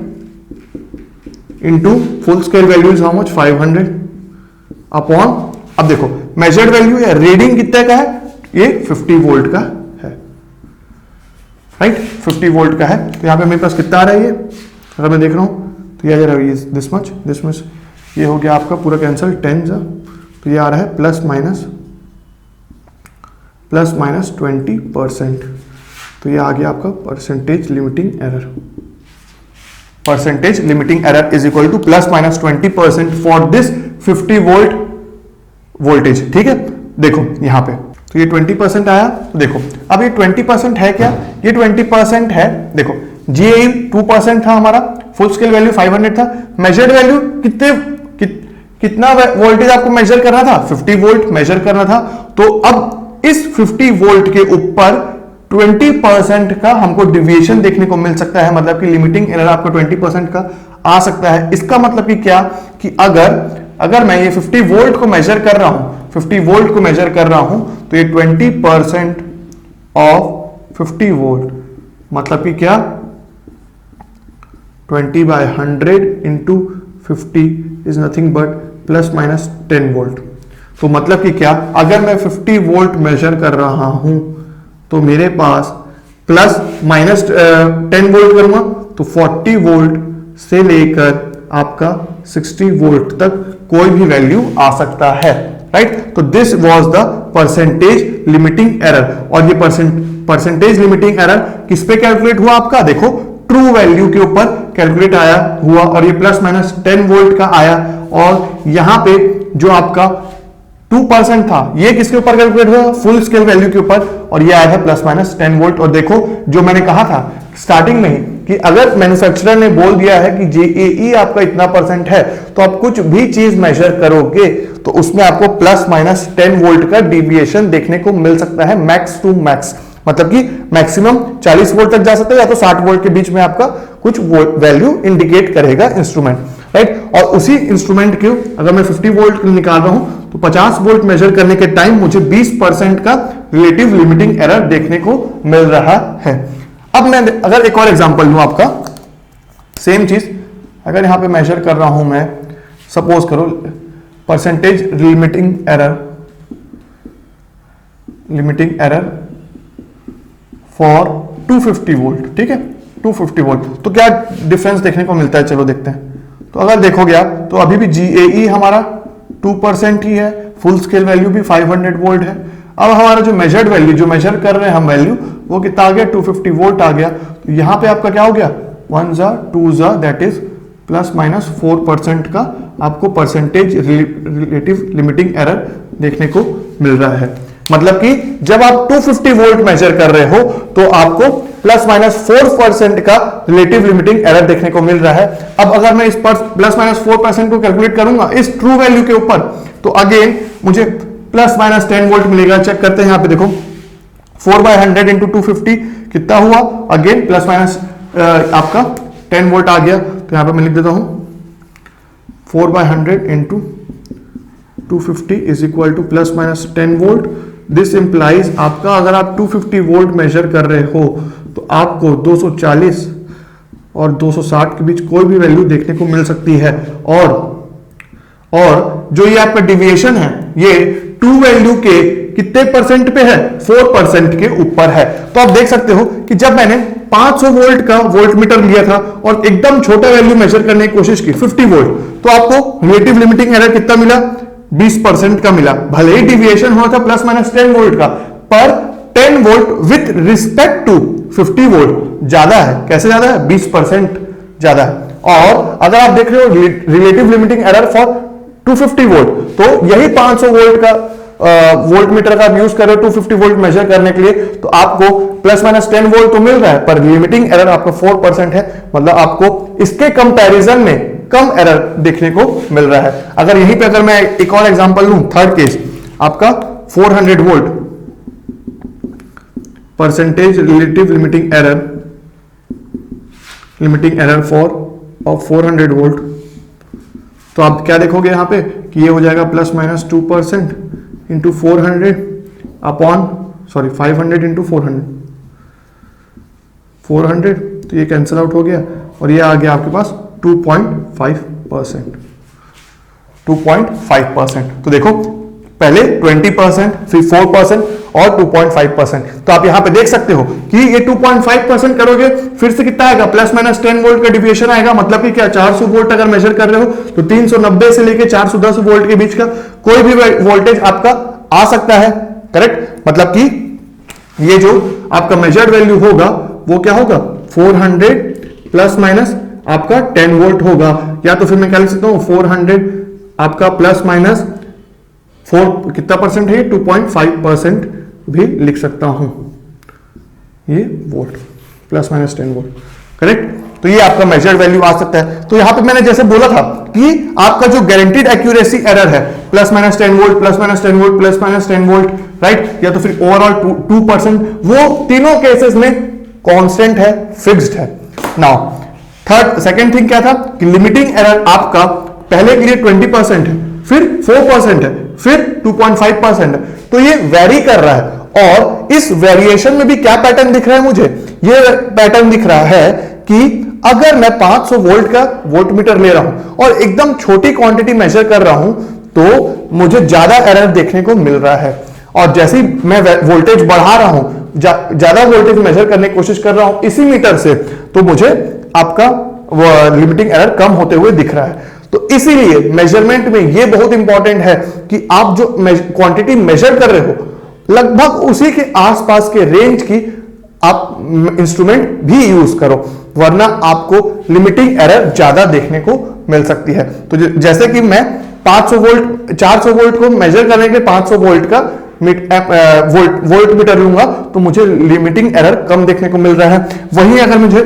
into full scale value is how much 500 upon, अब देखो मेजर्ड वैल्यू है, रीडिंग कितने का है, ये 50 वोल्ट का है, राइट 50 वोल्ट का है। तो यहां पे मेरे पास कितना आ रहा है ये, अगर मैं देख रहा हूं तो ये आ रहा है दिस मच, ये हो गया आपका पूरा कैंसिल 10 जा, तो ये आ रहा है प्लस माइनस 20%। तो ये आ गया आपका percentage limiting error is equal two plus minus 20% for this 50 volt voltage. ठीक है, देखो यहां पे तो ये 20% आया। तो देखो अब ये 20% है क्या, ये 20% है। देखो GAE 2% था हमारा, फुल स्केल वैल्यू 500 था, मेजर्ड वैल्यू कितना वोल्टेज आपको मेजर करना था, 50 वोल्ट मेजर करना था। तो अब इस 50 वोल्ट के ऊपर 20% का हमको डिविएशन देखने को मिल सकता है, मतलब कि लिमिटिंग एरर आपको 20% का आ सकता है। इसका मतलब कि क्या, कि अगर मैं ये 50 वोल्ट को मेजर कर रहा हूं, तो ये 20% ऑफ 50 वोल्ट मतलब कि क्या, 20/100 into 50 is nothing but plus minus 10 volt. तो मतलब कि क्या, अगर मैं 50 वोल्ट मेजर कर रहा हूं तो मेरे पास प्लस माइनस 10 वोल्ट करूंगा तो 40 वोल्ट से लेकर आपका 60 वोल्ट तक कोई भी वैल्यू आ सकता है, राइट। तो this was the percentage limiting error. और ये परसेंटेज लिमिटिंग एरर किस पे कैलकुलेट हुआ आपका, देखो ट्रू वैल्यू के ऊपर कैलकुलेट हुआ और ये प्लस माइनस 10 वोल्ट का आया। और यहां पे जो आपका 2% था ये किसके ऊपर कैलकुलेट हुआ, फुल स्केल वैल्यू के ऊपर, और ये आया है प्लस माइनस 10 वोल्ट। और देखो जो मैंने कहा था स्टार्टिंग में ही कि अगर मैन्युफैक्चरर ने बोल दिया है कि JAE आपका इतना % है, तो आप कुछ भी चीज मेजर करोगे तो उसमें आपको प्लस माइनस 10 वोल्ट का डिविएशन देखने को मिल सकता है, मैक्स टू मैक्स, मतलब कि मैक्सिमम 40 वोल्ट तक जा सकता है या तो 60 वोल्ट के बीच में आपका कुछ वैल्यू इंडिकेट करेगा इंस्ट्रूमेंट, राइट। और उसी इंस्ट्रूमेंट के अगर मैं 50 वोल्ट निकाल रहा हूं तो 50 वोल्ट मेजर करने के टाइम मुझे 20% का रिलेटिव लिमिटिंग एरर देखने को मिल रहा है। अब मैं अगर एक और एग्जांपल लूं आपका, सेम चीज अगर यहां पे मेजर कर रहा हूं मैं, सपोज करो percentage limiting error for 250 volt, ठीक है 250 वोल्ट, तो क्या डिफरेंस देखने को मिलता है, चलो देखते हैं। तो अगर देखोगे आप तो अभी भी GAE हमारा 2% ही है, फुल स्केल वैल्यू भी 500 वोल्ट है। अब हमारा जो मेजर्ड वैल्यू, जो मेजर कर रहे हैं हम वैल्यू, वो कितना आ गया, 250 वोल्ट आ गया। तो यहां पे आपका क्या हो गया, 1 जा 2 जा, दैट इज प्लस माइनस 4% का आपको परसेंटेज रिलेटिव लिमिटिंग एरर देखने को मिल रहा है। मतलब कि जब आप 250 वोल्ट मेजर कर रहे हो तो आपको प्लस माइनस 4% का रिलेटिव लिमिटिंग एरर देखने को मिल रहा है। अब अगर मैं इस पर प्लस माइनस 4% को कैलकुलेट करूंगा इस ट्रू वैल्यू के ऊपर, तो अगेन मुझे प्लस माइनस 10 वोल्ट मिलेगा। चेक करते हैं यहां पे, देखो 4/100 इंटू 250 कितना हुआ, अगेन प्लस माइनस आपका 10 वोल्ट आ गया। तो यहां पे मैं लिख देता हूं 4/100 into 250 is equal two plus minus 10 volt. This implies आपका अगर आप 250 वोल्ट मेजर कर रहे हो तो आपको 240 और 260 के बीच कोई भी वैल्यू देखने को मिल सकती है। और जो ये आपका डिविएशन है ये ट्रू वैल्यू के कितने % पे है, 4% के ऊपर है। तो आप देख सकते हो कि जब मैंने 500 वोल्ट का वोल्ट मीटर लिया था और एकदम छोटा वैल्यू मेजर करने की कोशिश की 50 वोल्ट, तो आपको रिलेटिव लिमिटिंग एरर कितना मिला, 20% का मिला। भले ही डिविएशन हुआ था प्लस माइनस 10 वोल्ट का, पर 10 volt with respect to 50 volt ज्यादा है। कैसे ज्यादा है, 20% ज्यादा है। और अगर आप देख रहे हो relative limiting error for 250 volt, तो यही 500 वोल्ट का वोल्ट मीटर का आप यूज कर रहे हो 250 वोल्ट मेजर करने के लिए, तो आपको प्लस माइनस 10 वोल्ट तो मिल रहा है, पर लिमिटिंग एरर आपका 4% है। मतलब आपको इसके कंपैरिजन में कम एरर देखने को मिल रहा है। अगर यहीं पे अगर मैं एक और एग्जांपल लूं, थर्ड केस आपका 400 volt percentage relative limiting error for 400 volt, तो आप क्या देखोगे यहां पे कि ये हो जाएगा plus minus 2% into 400 upon 500 into 400, तो ये कैंसिल आउट हो गया और ये आ गया आपके पास 2.5 2%, 2.5%। तो देखो पहले 20%, फिर 4% और 2.5%। तो आप यहां पे देख सकते हो कि ये 2.5% करोगे फिर से कितना आएगा, प्लस माइनस 10 वोल्ट का डिविएशन आएगा। मतलब कि क्या 400 वोल्ट अगर मेजर कर रहे हो तो 390 से लेके 410 वोल्ट के बीच का कोई भी वोल्टेज आपका आ सकता है। करेक्ट, मतलब कि ये जो आपका मेजर्ड वैल्यू होगा वो क्या होगा, 400 प्लस माइनस आपका 10 वोल्ट होगा। या तो फिर मैं क्या लिख सकता हूं, 400 आपका प्लस माइनस 4 कितना परसेंट है, 2.5% भी लिख सकता हूं, ये volt plus minus 10 volt. Correct, तो ये आपका मेजर्ड वैल्यू आ सकता है। तो यहां पे मैंने जैसे बोला था कि आपका जो गारंटीड एक्यूरेसी एरर है plus minus 10 volt, plus minus 10 volt, plus minus 10 volt, right, या तो फिर ओवरऑल 2%, वो तीनों केसेस में कांस्टेंट है, फिक्स्ड है। नाउ सेकंड थिंग क्या था कि लिमिटिंग एरर आपका पहले के लिए 20% है, फिर 4% है, फिर 2.5% है। तो ये वेरी कर रहा है और इस वेरिएशन में भी क्या पैटर्न दिख रहा है मुझे, ये पैटर्न दिख रहा है कि अगर मैं 500 वोल्ट का वोल्टमीटर ले रहा हूं और एकदम छोटी क्वांटिटी मेजर कर रहा हूं तो मुझे ज्यादा एरर देखने को मिल रहा है। और जैसे ही मैं वोल्टेज बढ़ा रहा हूं, ज्यादा वोल्टेज मेजर करने की कोशिश कर रहा हूं इसी मीटर से, तो मुझे आपका लिमिटिंग एरर कम होते हुए दिख रहा है। तो इसीलिए मेजरमेंट में ये बहुत इंपॉर्टेंट है कि आप जो क्वांटिटी मेजर कर रहे हो लगभग उसी के आसपास के रेंज की आप इंस्ट्रूमेंट भी यूज करो, वरना आपको लिमिटिंग एरर ज्यादा देखने को मिल सकती है। तो जैसे कि मैं 500 वोल्ट 400 वोल्ट को मेजर करने के लिए 500 वोल्ट का वोल्ट मीटर लूंगा तो मुझे लिमिटिंग एरर कम देखने को मिल रहा है। वहीं अगर मुझे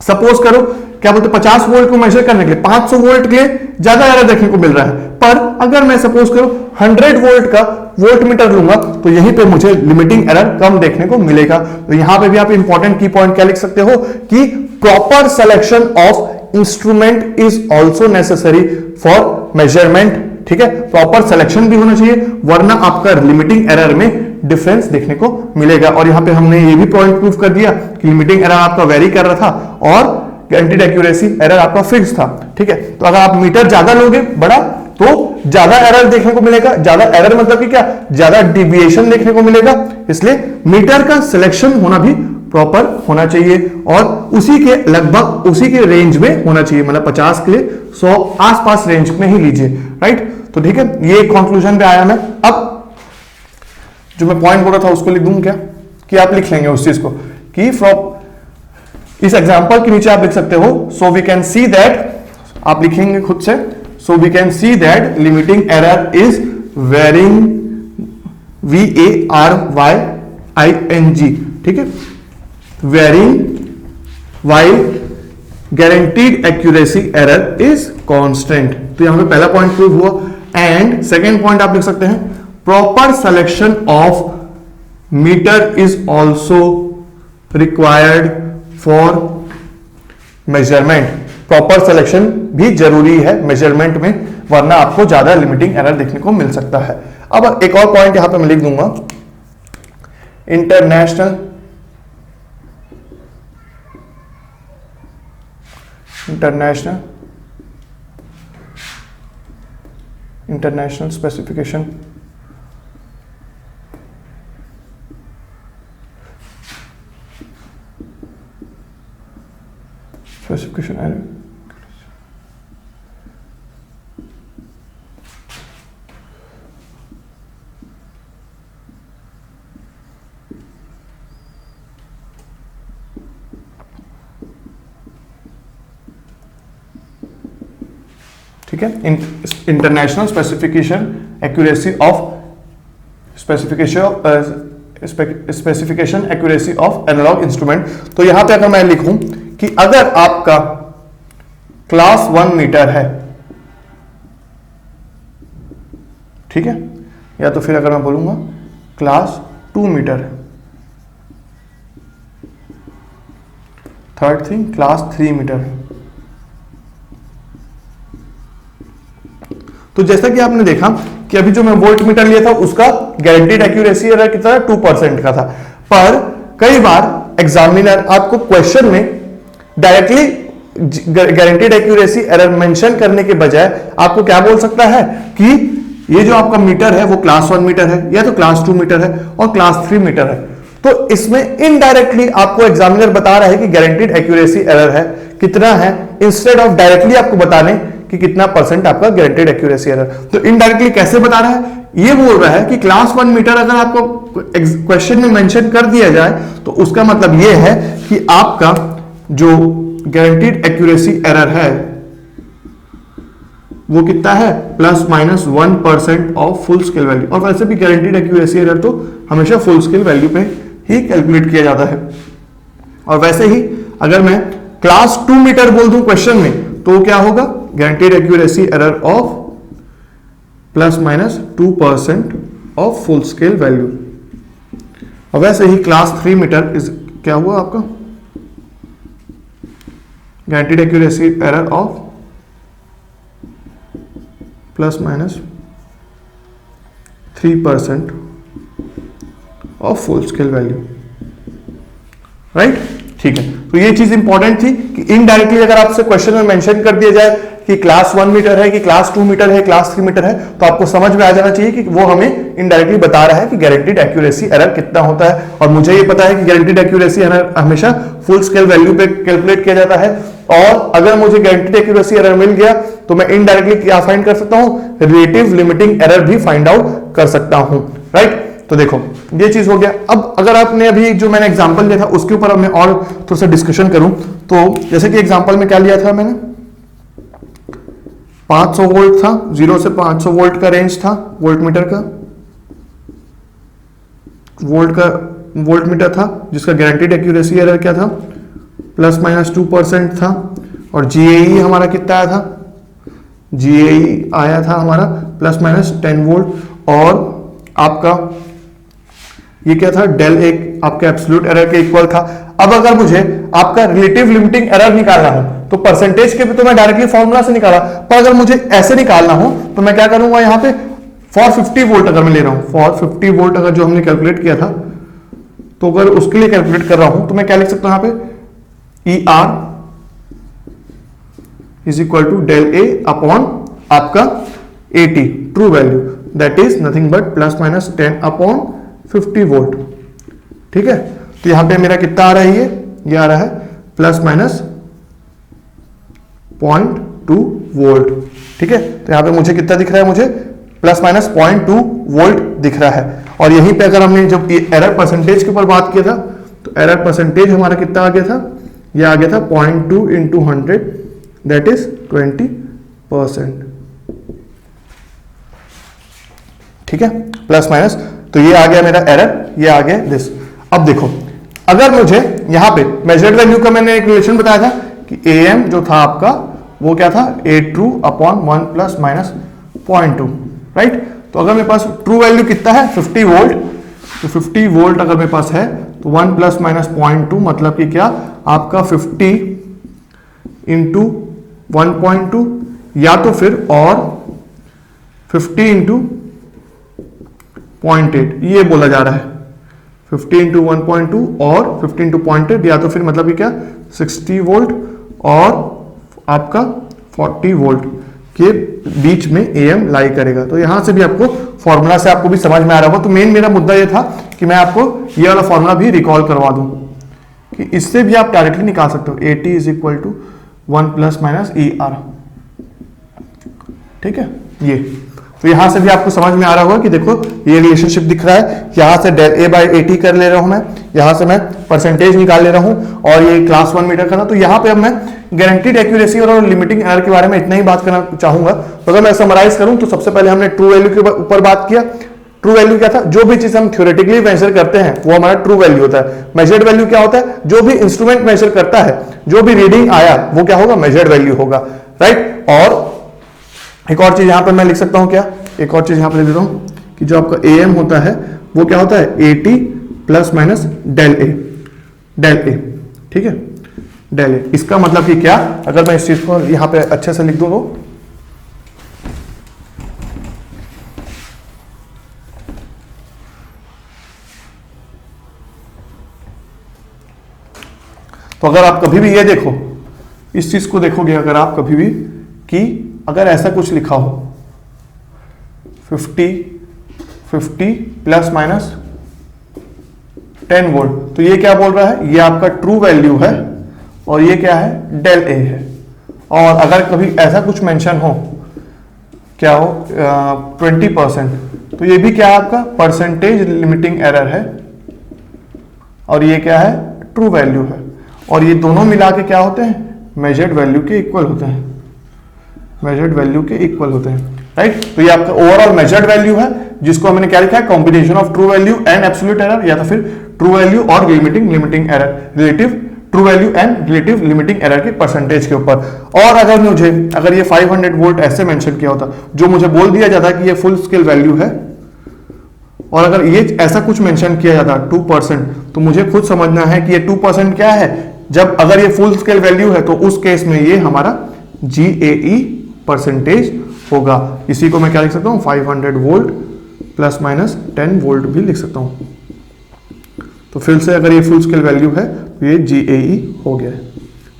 सपोज करो क्या बोलते 50 वोल्ट को मेजर करने के लिए 500 वोल्ट के लिए ज्यादा एरर देखने को मिल रहा है, पर अगर मैं सपोज करो 100 वोल्ट का वोल्ट मीटर लूंगा तो यहीं पे मुझे लिमिटिंग एरर कम देखने को मिलेगा। तो यहां पे भी आप इंपॉर्टेंट की पॉइंट क्या लिख सकते हो कि proper selection of instrument is also necessary for measurement. ठीक है, प्रॉपर सिलेक्शन भी होना चाहिए, वरना आपका लिमिटिंग एरर में डिफरेंस देखने को मिलेगा। और यहां पे हमने ये भी पॉइंट प्रूव कर दिया कि लिमिटिंग एरर आपका वेरी कर रहा था और गारंटीड एक्यूरेसी एरर आपका फिक्स था। ठीक है, तो अगर आप मीटर ज्यादा लोगे बड़ा तो ज्यादा एरर देखने को मिलेगा। ज्यादा एरर मतलब कि क्या, ज्यादा डिविएशन देखने को मिलेगा। इसलिए मीटर का सिलेक्शन होना भी प्रॉपर होना चाहिए और उसी के लगभग उसी के रेंज में होना चाहिए, मतलब 50 के लिए 100 आसपास रेंज में ही लीजिए। राइट, तो ठीक है, ये कंक्लूजन पे आया मैं। अब जो मैं पॉइंट बोल रहा था उसको लिख दूं क्या, कि आप लिख लेंगे उस चीज को कि फ्रॉम इस एग्जांपल के नीचे आप लिख सकते हो so we can see that, आप लिखेंगे खुद से, so we can see that limiting error is varying, VARYING, ठीक है, varying while guaranteed accuracy error is constant। तो यहां पे पहला पॉइंट प्रूव हुआ। एंड सेकेंड पॉइंट आप लिख सकते हैं proper selection of meter is also required for measurement. Proper selection भी जरूरी है मेजरमेंट में, वरना आपको ज्यादा लिमिटिंग एरर देखने को मिल सकता है। अब एक और पॉइंट यहां पे मैं लिख दूंगा, इंटरनेशनल स्पेसिफिकेशन एरर। ठीक है, international specification accuracy of specification accuracy of analog instrument. तो यहां पे अगर मैं लिखूं कि अगर आपका क्लास 1 मीटर है, ठीक है, या तो फिर अगर मैं बोलूंगा क्लास 2 मीटर है, थर्ड थिंग क्लास 3 मीटर है। तो जैसा कि आपने देखा कि अभी जो मैं वोल्ट मीटर लिया था उसका गारंटीड एक्यूरेसी एरर कितना 2% का था, पर कई बार एग्जामिनर आपको क्वेश्चन में directly guaranteed accuracy error mention करने के बजाय आपको क्या बोल सकता है कि ये जो आपका मीटर है वो क्लास 1 मीटर है या तो क्लास 2 मीटर है और क्लास 3 मीटर है। तो इसमें इनडायरेक्टली आपको एग्जामिनर बता रहा है कि गारंटीड एक्यूरेसी एरर है कितना है, इंस्टेड ऑफ डायरेक्टली आपको बताने कि कितना परसेंट आपका गारंटीड एक्यूरेसी एरर। तो इनडायरेक्टली कैसे बता रहा है, ये बोल रहा है कि क्लास 1 मीटर अगर आपको क्वेश्चन में मेंशन कर दिया जाए तो उसका मतलब ये है कि आपका जो गारंटीड एक्यूरेसी एरर है वो कितना है, ±1% ऑफ फुल स्केल वैल्यू। और वैसे भी गारंटीड एक्यूरेसी एरर तो हमेशा फुल स्केल वैल्यू पे ही कैलकुलेट किया जाता है। और वैसे ही अगर मैं क्लास 2 मीटर बोल दूं क्वेश्चन में तो क्या होगा, guaranteed accuracy error of ±2% of full scale value. और वैसे ही क्लास 3 मीटर इज क्या हुआ आपका, guaranteed accuracy error of ±3% of full scale value, right. ठीक है, तो ये चीज इंपॉर्टेंट थी कि इनडायरेक्टली अगर आपसे क्वेश्चन में मेंशन कर दिया जाए कि क्लास 1 मीटर है कि क्लास 2 मीटर है, क्लास 3 मीटर है, तो आपको समझ में आ जाना चाहिए कि वो हमें इनडायरेक्टली बता रहा है कि गारंटीड एक्यूरेसी एरर कितना होता है। और मुझे ये पता है कि गारंटीड एक्यूरेसी एरर हमेशा फुल स्केल वैल्यू पे कैलकुलेट किया जाता है। और अगर मुझे गारंटीड एक्यूरेसी एरर मिल गया तो मैं इनडायरेक्टली क्या फाइंड कर सकता हूं, रिलेटिव लिमिटिंग एरर भी फाइंड आउट कर सकता हूं, राइट। तो देखो ये चीज हो गया। अब अगर आपने अभी जो मैंने एग्जांपल लिया था उसके ऊपर अब मैं और थोड़ा सा डिस्कशन करूं तो जैसे कि एग्जांपल में क्या लिया था मैंने, 500 वोल्ट था, 0 से 500 वोल्ट का रेंज था, वोल्ट मीटर था, जिसका गारंटीड एक्यूरेसी एरर क्या था, ±2% था। और जीएई हमारा कितना आया था, जीएई आया था हमारा ±10 वोल्ट। और आपका ये क्या था, डेल एक आपके एब्सोल्यूट एरर के इक्वल था। अब अगर मुझे आपका रिलेटिव लिमिटिंग एरर निकालना हो तो परसेंटेज के भी तो मैं डायरेक्टली फॉर्मूला से निकाला, पर अगर मुझे ऐसे निकालना हो तो मैं क्या करूंगा, यहां पे फॉर 50 वोल्ट अगर मैं ले रहा हूं, फॉर 50 वोल्ट अगर जो हमने कैलकुलेट किया था तो अगर उसके लिए कैलकुलेट कर रहा हूं तो मैं क्या लिख सकता हूं, यहां पे E R is equal to del A upon आपका 80 true value, that is nothing but ±10 upon 50 volt. ठीक है, तो यहां पे मेरा कितना आ रहा है, ये आ रहा है ±0.2 वोल्ट। ठीक है, तो यहां पे मुझे कितना दिख रहा है, मुझे ±0.2 वोल्ट दिख रहा है। और यहीं पे अगर हमने जब एरर परसेंटेज के ऊपर बात किया था तो एरर परसेंटेज हमारा कितना आ गया था, ये आ गया था 0.2 इंटू 100 दैट इज 20%। ठीक है, प्लस माइनस, तो ये आ गया मेरा एरर, ये आ गया दिस। अब देखो अगर मुझे यहां पे मेजर्ड वैल्यू का मैंने एक रिलेशन बताया था कि एम जो था आपका वो क्या था, a true upon 1 plus minus 0.2, right. तो अगर मेरे पास ट्रू वैल्यू कितना है 50 वोल्ट, तो 50 वोल्ट अगर मेरे पास है तो 1 प्लस माइनस 0.2 मतलब कि क्या आपका 50 इंटू 1.2 या तो फिर और 50 इंटू 0.8 ये बोला जा रहा है, 50 इंटू 1.2 और 50 इंटू 0.8 या तो फिर मतलब कि क्या 60 वोल्ट और आपका 40 वोल्ट के बीच में एएम लाई करेगा। तो यहां से भी आपको फॉर्मूला से आपको भी समझ में आ रहा होगा। तो मेन मेरा मुद्दा ये था कि मैं आपको ये वाला फॉर्मूला भी रिकॉल करवा दूं कि इससे भी आप डायरेक्टली निकाल सकते हो, AT is equal to 1 plus minus ER। ठीक है, ये तो यहां से भी आपको समझ में आ रहा होगा कि देखो ये रिलेशनशिप दिख रहा है, यहां से डेल A बाई AT कर ले रहा हूं मैं, यहां से मैं परसेंटेज निकाल ले रहा हूं और ये क्लास 1 मीटर का ना। तो यहां पे अब मैं गारंटीड एक्यूरेसी और लिमिटिंग एरर के बारे में इतना ही बात करना चाहूंगा। तो अगर मैं समराइज करूं तो सबसे पहले हमने ट्रू वैल्यू के ऊपर बात किया। ट्रू वैल्यू क्या था, जो भी चीज हम थ्योरेटिकली मेजर करते हैं वो हमारा ट्रू वैल्यू होता है। मेजर्ड वैल्यू क्या होता है, जो भी इंस्ट्रूमेंट मेजर करता है, जो भी रीडिंग आया वो क्या होगा, मेजर्ड वैल्यू होगा, राइट। और एक और चीज यहां पर मैं लिख सकता हूं, क्या एक और चीज यहां पर लिख देता हूं कि जो आपका AM होता है वो क्या होता है, AT plus minus del A। ठीक है, डेल A। इसका मतलब कि क्या, अगर मैं इस चीज को यहां पे अच्छे से लिख दूं तो अगर आप कभी भी ये देखो इस चीज को देखोगे अगर आप कभी भी कि अगर ऐसा कुछ लिखा हो 50 प्लस माइनस 10 वोल्ट, तो ये क्या बोल रहा है, ये आपका ट्रू वैल्यू है और ये क्या है, डेल ए है। और अगर कभी ऐसा कुछ मेंशन हो, क्या हो 20%, तो ये भी क्या है आपका परसेंटेज लिमिटिंग एरर है और ये क्या है, ट्रू वैल्यू है। और ये दोनों मिला के क्या होते हैं, मेजर्ड वैल्यू के इक्वल होते हैं, मेजर्ड वैल्यू के इक्वल होते हैं, राइट। तो ये आपका ओवरऑल मेजर्ड वैल्यू है, जिसको हमने क्या लिखा है, combination of true value and absolute error, या तो फिर ट्रू वैल्यू और limiting error, relative true value and relative limiting error के परसेंटेज के ऊपर। और अगर ये 500 वोल्ट ऐसे मेंशन किया होता, जो मुझे बोल दिया जाता कि ये फुल स्केल वैल्यू है, और अगर ये ऐसा कुछ मेंशन किया जाता 2%, तो मुझे खुद समझना है कि ये 2% क्या है। जब अगर ये फुल स्केल वैल्यू है तो उस केस में ये हमारा GAE परसेंटेज होगा। इसी को मैं क्या लिख सकता हूं, 500 वोल्ट प्लस माइनस 10 वोल्ट भी लिख सकता हूं। तो फिर से अगर ये फुल स्केल वैल्यू है तो ये GAE हो गया है,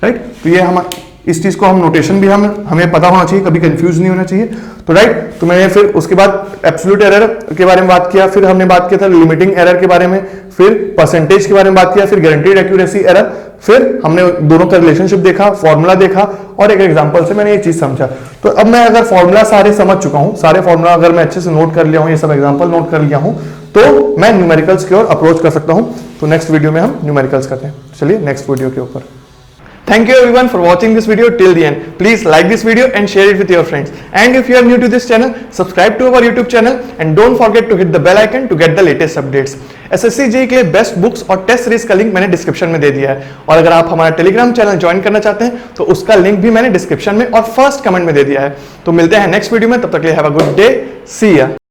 राइट। तो ये हम इस चीज को हम नोटेशन भी हमें पता होना चाहिए, कभी कंफ्यूज नहीं होना चाहिए। तो राइट, तो मैंने फिर उसके बाद एब्सोल्यूट एरर के बारे में बात किया, फिर हमने बात किया था लिमिटिंग एरर के बारे में, फिर परसेंटेज के बारे में बात किया, फिर गारंटीड एक्यूरेसी एरर, फिर हमने दोनों का रिलेशनशिप देखा, फॉर्मूला देखा, और एक एग्जांपल से मैंने ये चीज समझा। तो अब मैं अगर फॉर्मूला सारे समझ चुका हूं, सारे फॉर्मूला अगर मैं अच्छे से नोट कर लिया हूं, ये सब एग्जांपल नोट कर लिया हूं, तो मैं न्यूमेरिकल्स की ओर अप्रोच कर सकता हूं। तो नेक्स्ट वीडियो में हम न्यूमेरिकल्स करते हैं। चलिए नेक्स्ट वीडियो के ऊपर। Thank you everyone for watching this video till the end. Please like this video and share it with your friends. And if you are new to this channel, subscribe to our YouTube channel and don't forget to hit the bell icon to get the latest updates. SSC JEE के लिए best books और test series का link मैंने description में दे दिया है, और अगर आप हमारा टेलीग्राम चैनल ज्वाइन करना चाहते हैं तो उसका लिंक भी मैंने डिस्क्रिप्शन में और फर्स्ट कमेंट में दे दिया है। तो मिलते हैं नेक्स्ट वीडियो में, तब तक के लिए हैव अ गुड डे, सी या।